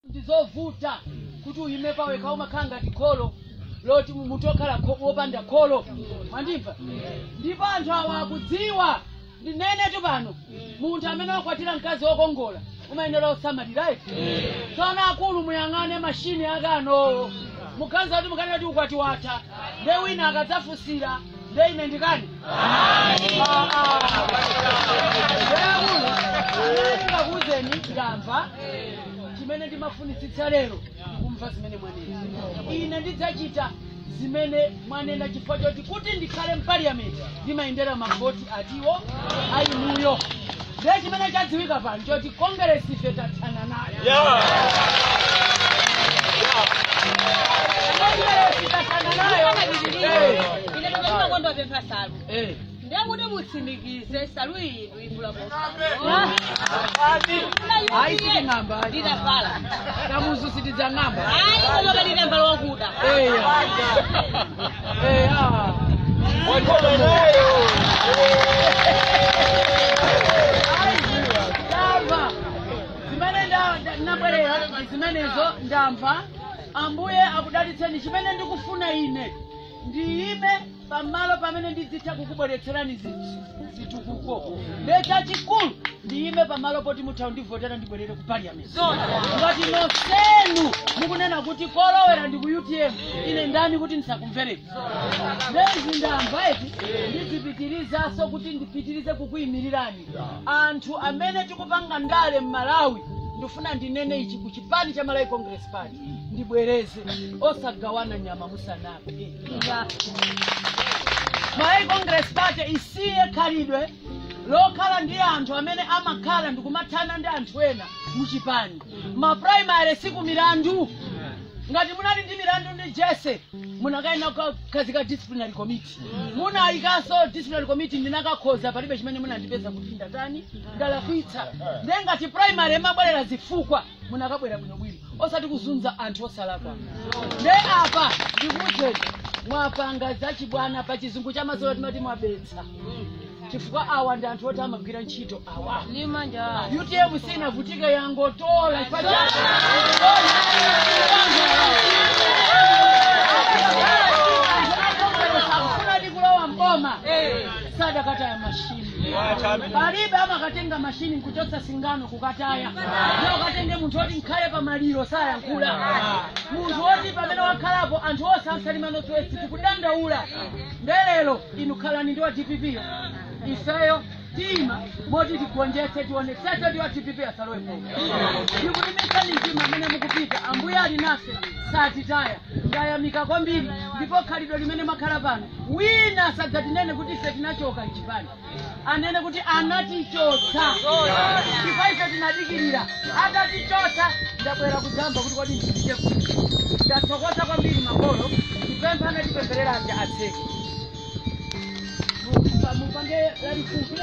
ndizovuta kuti uyime pawe kauma kanga tikolo loti mutokala wopanda kholo mwandimva ndipo anthu awa akudziwa ndinenetu pano munthu amene wakwatira mkazi wokongola umayenera osamalira tsono akulu muyang'ane mashini akano mukhanza kuti mukanena kuti ukwati watha nde wina akadzafusira nde ine ndikani ndikakuzeni ndamva chimene ndimafunitsitsa lero ndikumva zimene mwanena ine ndidzachita zimene mwanena chifukwa choti kuti ndikhale mpaliyamenti ndimayendera mavoti atiwo ainuyo nde chimene chadziwika pano choti kongresi ife tathana nayo Ndekuti mutsimikize salu inu ifula mo. Hayi siti ngamba. Ndinafala. Kamuzu siti za ngamba. Hayi koma bali namba lokuda. Ndamva. Zimene ndabwerera zimenezo ndamva. Ambuye akudalitseni chimene ndikufuna ine. Ndiime pamalo pamene ndidzitha kukubweretserani zitukuko leta chikulu ndiime pamalo poti mutha ndivotera ndibwerere ku parliament ngati nonsenu mukunena kuti kolowera ndi ku UTM ine ndani kuti ndisakumvereni ndezi ndamva eti ndizipitirizaso kuti ndipitirize kukuyimirirani anthu amene tikupanga ndale m'Malawi ndifuna ndinene ichi ku chipani cha Malawi Congress Party ndibwereze osagawana nyama musanape Malawi Congress Party isiye khalidwe lokhala ndi anthu amene amakhala ndikumathana ndi anthu ena muchipani ma primary siku milandu ngati munali ndi milandu ndi Jesse munakaina kukazika disciplinary committee munayikaso disciplinary committee ndinakakhoza palibe chimene munandipeza kuti ndatani ndalakwitsa ngati primary mabwerera zifukwa munakabwera bwinobwino osati kuzunza anthu osalakwa nde apa ndikudzeni mwapanga zachibwana pa chizungu cha mazolo timati mwabetsa chifukwa awa ndi anthu oti amagwira ntchito awa UTM sinavutike yangotola akufuna ndikulowa mboma sadakataya mashini palibe amakatenga mashini nkuchotsa singano kukataya ndiyo katenge munthu oti nkhale pamaliro sayankhula munthu oti pamene wakhalapo anthu onse amsalimano twesi tikudandaula ndelero inu khalani ndi wa DPP ifeyo tima moti tigonjetse tionetsetse ndi wa DPP asalowepo ndikulimitsa mtima amene mukupita ambuye ali nafe satitaya ndayamika kwambiri ndipo khalidwe limene makhala pano wina sadzatinene kuti ife tinachoka mchipani anene kuti anatichotsa chifukwa ife tinadikirira atatichotsa ndabwera kudzamba kuti kodi ndipite kuti ndathokoza kwambiri makolo ndipempha anatipempherera ati atseke mupange lalifupi